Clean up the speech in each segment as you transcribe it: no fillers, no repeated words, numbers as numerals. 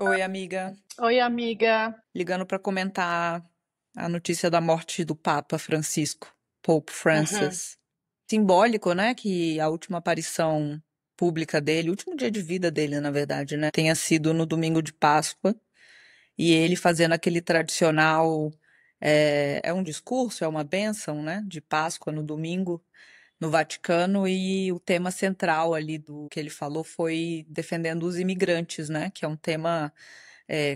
Oi, amiga. Oi, amiga. Ligando para comentar a notícia da morte do Papa Francisco, Pope Uhum. Francis. Simbólico, né, que a última aparição pública dele, o último dia de vida dele, na verdade, né, tenha sido no domingo de Páscoa, e ele fazendo aquele tradicional, é um discurso, é uma bênção, né, de Páscoa no domingo, no Vaticano, e o tema central ali do que ele falou foi defendendo os imigrantes, né, que é um tema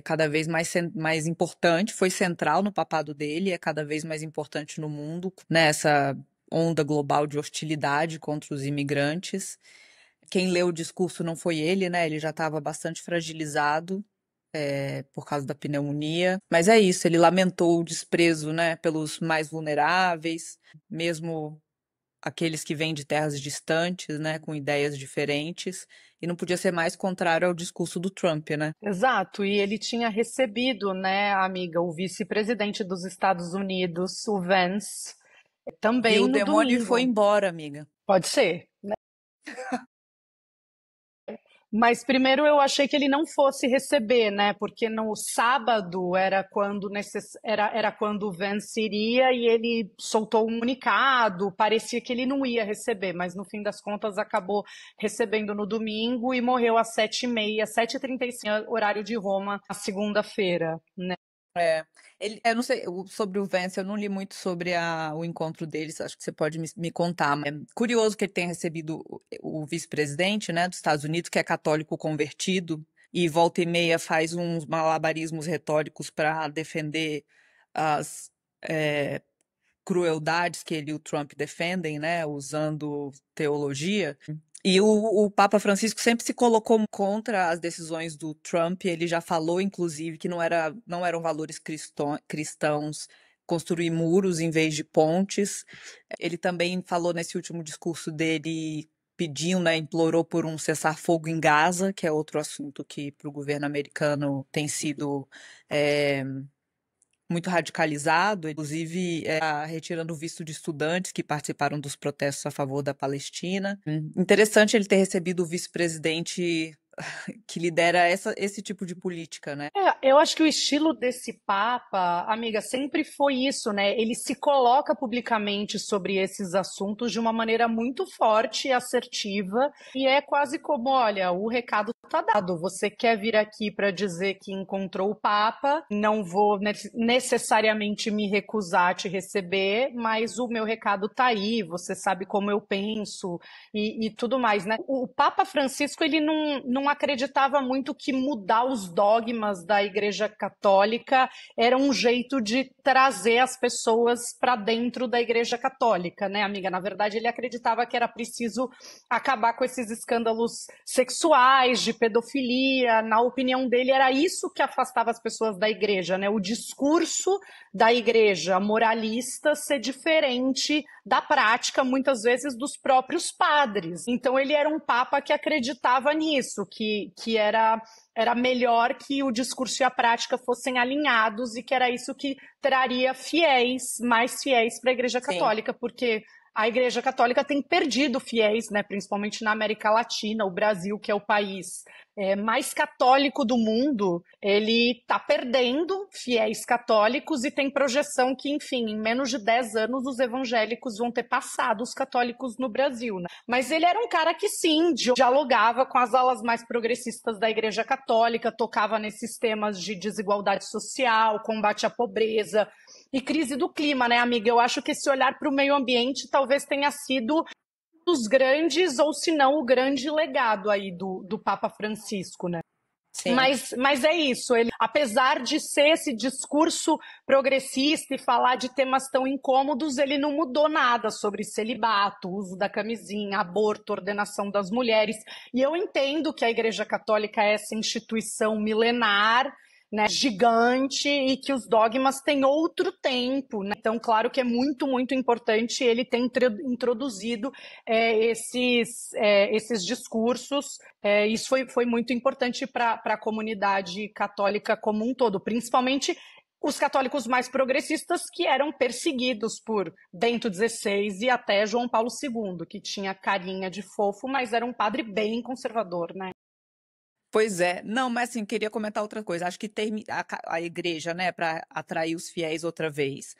cada vez mais importante, foi central no papado dele, é cada vez mais importante no mundo, nessa onda global de hostilidade contra os imigrantes. Quem leu o discurso não foi ele, né? Ele já estava bastante fragilizado por causa da pneumonia. Mas é isso, ele lamentou o desprezo, né, pelos mais vulneráveis, mesmo aqueles que vêm de terras distantes, né, com ideias diferentes, e não podia ser mais contrário ao discurso do Trump, né? Exato, e ele tinha recebido, né, amiga, o vice-presidente dos Estados Unidos, o Vance, Viu também o no demônio e foi domingo. embora, amiga. Pode ser. Mas primeiro eu achei que ele não fosse receber, né? Porque no sábado era quando o Vance iria e ele soltou um comunicado, parecia que ele não ia receber, mas no fim das contas acabou recebendo no domingo e morreu às 7h30, 7h35, horário de Roma, na segunda-feira, né? É, eu não sei, sobre o Vance, eu não li muito sobre o encontro deles, acho que você pode me contar. Mas é curioso que ele tenha recebido o vice-presidente, né, dos Estados Unidos, que é católico convertido, e volta e meia faz uns malabarismos retóricos para defender as é, crueldades que ele e o Trump defendem, né, usando teologia. E o Papa Francisco sempre se colocou contra as decisões do Trump. Ele já falou, inclusive, que não eram valores cristãos construir muros em vez de pontes. Ele também falou nesse último discurso dele, pediu, né, implorou por um cessar-fogo em Gaza, que é outro assunto que para o governo americano tem sido é, muito radicalizado, inclusive retirando o visto de estudantes que participaram dos protestos a favor da Palestina. Interessante ele ter recebido o vice-presidente que lidera esse tipo de política, né? Eu acho que o estilo desse Papa, amiga, sempre foi isso, né? Ele se coloca publicamente sobre esses assuntos de uma maneira muito forte e assertiva, e é quase como, olha, o recado tá dado. Você quer vir aqui para dizer que encontrou o Papa, não vou necessariamente me recusar a te receber, mas o meu recado tá aí, você sabe como eu penso e tudo mais, né? O Papa Francisco, ele não acreditava muito que mudar os dogmas da Igreja Católica era um jeito de trazer as pessoas para dentro da Igreja Católica, né, amiga? Na verdade, ele acreditava que era preciso acabar com esses escândalos sexuais, de pedofilia. Na opinião dele, era isso que afastava as pessoas da Igreja, né? O discurso da Igreja moralista ser diferente da prática, muitas vezes, dos próprios padres. Então, ele era um papa que acreditava nisso, que era melhor que o discurso e a prática fossem alinhados e que era isso que traria fiéis, mais fiéis para a Igreja Sim. Católica, porque a Igreja Católica tem perdido fiéis, né, principalmente na América Latina, o Brasil, que é o país mais católico do mundo, ele está perdendo fiéis católicos e tem projeção que, enfim, em menos de 10 anos os evangélicos vão ter passado os católicos no Brasil, né? Mas ele era um cara que, sim, dialogava com as alas mais progressistas da Igreja Católica, tocava nesses temas de desigualdade social, combate à pobreza e crise do clima, né, amiga? Eu acho que esse olhar para o meio ambiente talvez tenha sido dos grandes, ou se não, o grande legado aí do Papa Francisco, né? Sim. Mas é isso, ele, apesar de ser esse discurso progressista e falar de temas tão incômodos, ele não mudou nada sobre celibato, uso da camisinha, aborto, ordenação das mulheres. E eu entendo que a Igreja Católica é essa instituição milenar, né, gigante, e que os dogmas têm outro tempo, né? Então, claro que é muito, muito importante ele ter introduzido esses discursos. Isso foi muito importante para a comunidade católica como um todo, principalmente os católicos mais progressistas que eram perseguidos por Bento XVI e até João Paulo II, que tinha carinha de fofo, mas era um padre bem conservador, né? Pois é. Não, mas assim, queria comentar outra coisa. Acho que a igreja, né, para atrair os fiéis outra vez,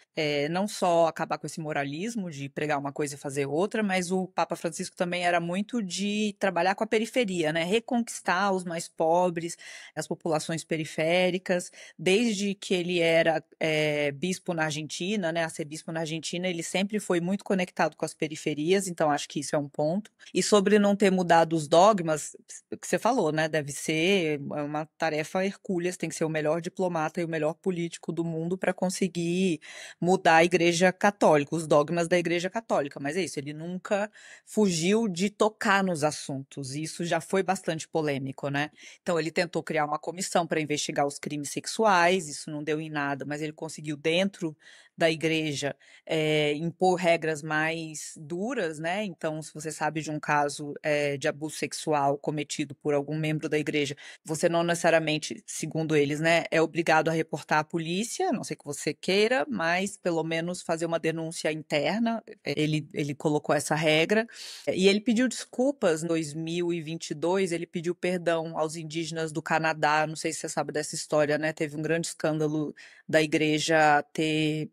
não só acabar com esse moralismo de pregar uma coisa e fazer outra, mas o Papa Francisco também era muito de trabalhar com a periferia, né, reconquistar os mais pobres, as populações periféricas. Desde que ele era bispo na Argentina, né, arcebispo na Argentina, ele sempre foi muito conectado com as periferias, então acho que isso é um ponto. E sobre não ter mudado os dogmas, o que você falou, né? Deve ser uma tarefa hercúlea, tem que ser o melhor diplomata e o melhor político do mundo para conseguir mudar a Igreja Católica, os dogmas da Igreja Católica. Mas é isso, ele nunca fugiu de tocar nos assuntos, e isso já foi bastante polêmico, né? Então ele tentou criar uma comissão para investigar os crimes sexuais, isso não deu em nada, mas ele conseguiu, dentro da igreja, impor regras mais duras, né? Então, se você sabe de um caso de abuso sexual cometido por algum membro da igreja, você não necessariamente, segundo eles, né, é obrigado a reportar à polícia, a não sei que você queira, mas pelo menos fazer uma denúncia interna. Ele colocou essa regra. E ele pediu desculpas em 2022, ele pediu perdão aos indígenas do Canadá. Não sei se você sabe dessa história, né? Teve um grande escândalo da igreja ter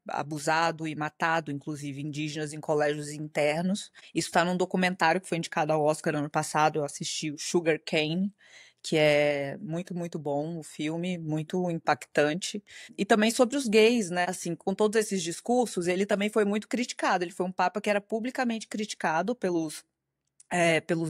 abusado e matado, inclusive, indígenas em colégios internos. Isso está num documentário que foi indicado ao Oscar ano passado. Eu assisti o Sugar Cane, que é muito, muito bom o filme, muito impactante. E também sobre os gays, né? Assim, com todos esses discursos, ele também foi muito criticado. Ele foi um papa que era publicamente criticado pelos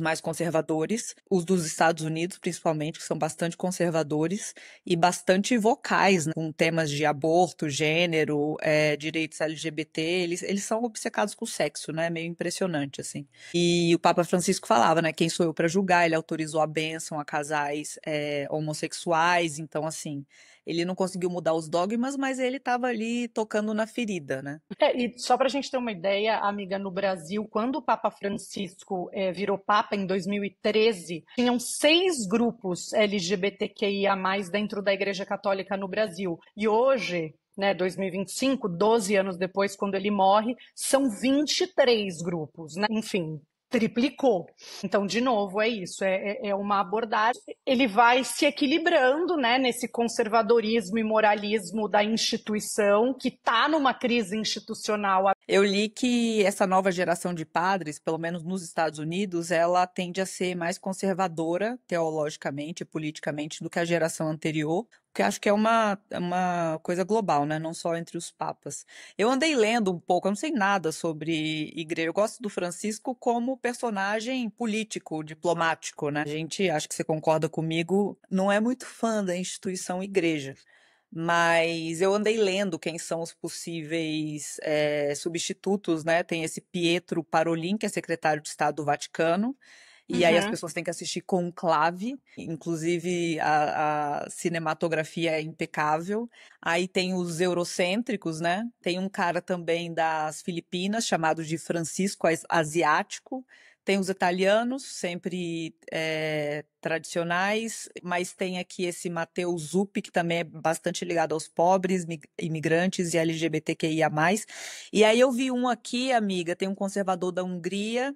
mais conservadores, os dos Estados Unidos, principalmente, que são bastante conservadores e bastante vocais, né, com temas de aborto, gênero, direitos LGBT. Eles são obcecados com o sexo, né? Meio impressionante, assim. E o Papa Francisco falava, né? Quem sou eu para julgar? Ele autorizou a bênção a casais homossexuais. Então, assim, ele não conseguiu mudar os dogmas, mas ele estava ali tocando na ferida, né? E só para a gente ter uma ideia, amiga, no Brasil, quando o Papa Francisco virou Papa em 2013, tinham 6 grupos LGBTQIA+, dentro da Igreja Católica no Brasil. E hoje, né, 2025, 12 anos depois, quando ele morre, são 23 grupos, né? Enfim, triplicou. Então, de novo, é isso, é uma abordagem. Ele vai se equilibrando, né, nesse conservadorismo e moralismo da instituição, que está numa crise institucional. Eu li que essa nova geração de padres, pelo menos nos Estados Unidos, ela tende a ser mais conservadora teologicamente e politicamente do que a geração anterior, que acho que é uma coisa global, né? Não só entre os papas. Eu andei lendo um pouco, eu não sei nada sobre igreja. Eu gosto do Francisco como personagem político, diplomático, né? A gente, acho que você concorda comigo, não é muito fã da instituição igreja. Mas eu andei lendo quem são os possíveis substitutos, né? Tem esse Pietro Parolin, que é secretário de Estado do Vaticano, e aí as Uhum. pessoas têm que assistir Conclave, inclusive a cinematografia é impecável. Aí tem os eurocêntricos, né? Tem um cara também das Filipinas, chamado de Francisco Asiático. Tem os italianos, sempre tradicionais, mas tem aqui esse Matteo Zuppi, que também é bastante ligado aos pobres, imigrantes e LGBTQIA+. E aí eu vi um aqui, amiga, tem um conservador da Hungria.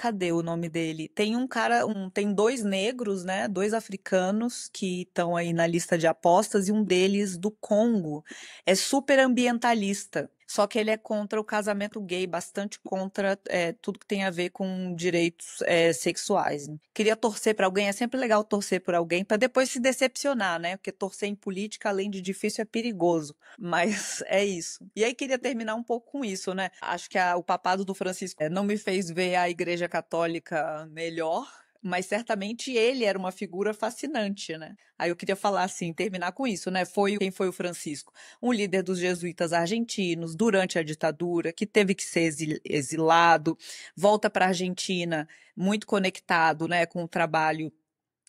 Cadê o nome dele? Tem um cara, tem 2 negros, né? 2 africanos que estão aí na lista de apostas, e um deles do Congo é super ambientalista. Só que ele é contra o casamento gay, bastante contra tudo que tem a ver com direitos sexuais. Queria torcer para alguém, é sempre legal torcer por alguém para depois se decepcionar, né? Porque torcer em política, além de difícil, é perigoso. Mas é isso. E aí queria terminar um pouco com isso, né? Acho que o papado do Francisco não me fez ver a Igreja Católica melhor, mas certamente ele era uma figura fascinante, né? Aí eu queria falar assim, terminar com isso, né? Quem foi o Francisco? Um líder dos jesuítas argentinos durante a ditadura, que teve que ser exilado, volta para a Argentina muito conectado, né, com o trabalho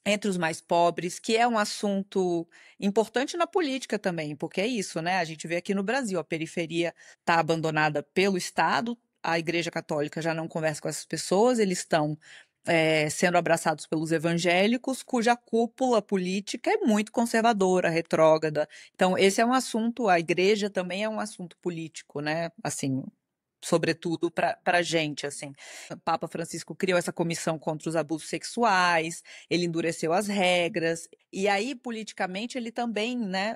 entre os mais pobres, que é um assunto importante na política também, porque é isso, né? A gente vê aqui no Brasil, a periferia está abandonada pelo Estado, a Igreja Católica já não conversa com essas pessoas, eles estão sendo abraçados pelos evangélicos, cuja cúpula política é muito conservadora, retrógrada. Então, esse é um assunto, a igreja também é um assunto político, né? Assim, sobretudo para a gente, assim. O Papa Francisco criou essa comissão contra os abusos sexuais, ele endureceu as regras, e aí, politicamente, ele também, né,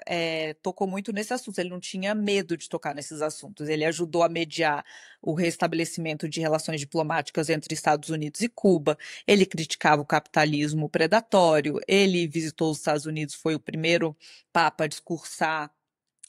tocou muito nesse assunto, ele não tinha medo de tocar nesses assuntos, ele ajudou a mediar o restabelecimento de relações diplomáticas entre Estados Unidos e Cuba, ele criticava o capitalismo predatório, ele visitou os Estados Unidos, foi o primeiro Papa a discursar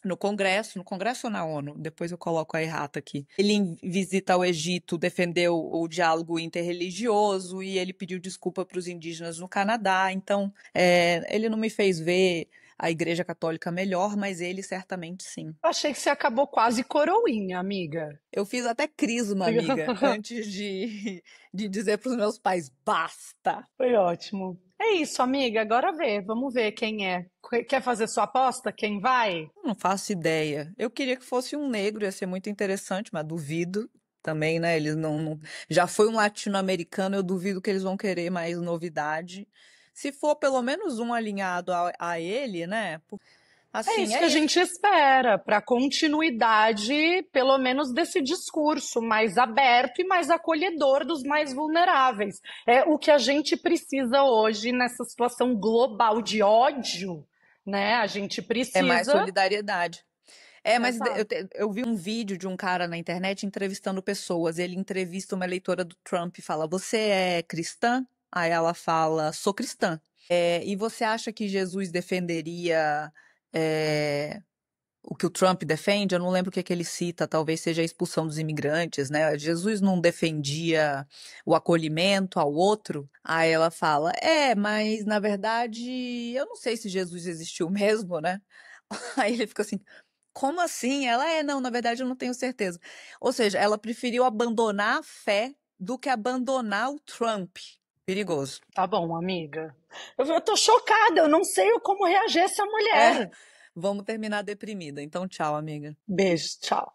no Congresso ou na ONU? Depois eu coloco a errata aqui. Ele visita o Egito, defendeu o diálogo interreligioso e ele pediu desculpa para os indígenas no Canadá. Então, ele não me fez ver a Igreja Católica melhor, mas ele certamente sim. Achei que você acabou quase coroinha, amiga. Eu fiz até crisma, amiga, antes de dizer para os meus pais, basta. Foi ótimo. É isso, amiga. Agora vamos ver quem é. Quer fazer sua aposta? Quem vai? Não faço ideia. Eu queria que fosse um negro, ia ser muito interessante, mas duvido também, né? Eles Já foi um latino-americano, eu duvido que eles vão querer mais novidade. Se for pelo menos um alinhado a ele, né? É Assim, isso que a é isso. gente espera, para continuidade, pelo menos, desse discurso mais aberto e mais acolhedor dos mais vulneráveis. É o que a gente precisa hoje nessa situação global de ódio, né? A gente É mais precisa. solidariedade. Mas Exato. eu vi um vídeo de um cara na internet entrevistando pessoas. Ele entrevista uma eleitora do Trump e fala: Você é cristã? Aí ela fala: Sou cristã. E você acha que Jesus defenderia o que o Trump defende? Eu não lembro o que, que ele cita, talvez seja a expulsão dos imigrantes, né? Jesus não defendia o acolhimento ao outro? Aí ela fala: mas na verdade eu não sei se Jesus existiu mesmo, né? Aí ele fica assim. Como assim? Ela não, na verdade eu não tenho certeza. Ou seja, ela preferiu abandonar a fé do que abandonar o Trump. Perigoso. Tá bom, amiga. Eu tô chocada, eu não sei como reagir a essa É, mulher. vamos terminar deprimida. Então, tchau, amiga. Beijo, tchau.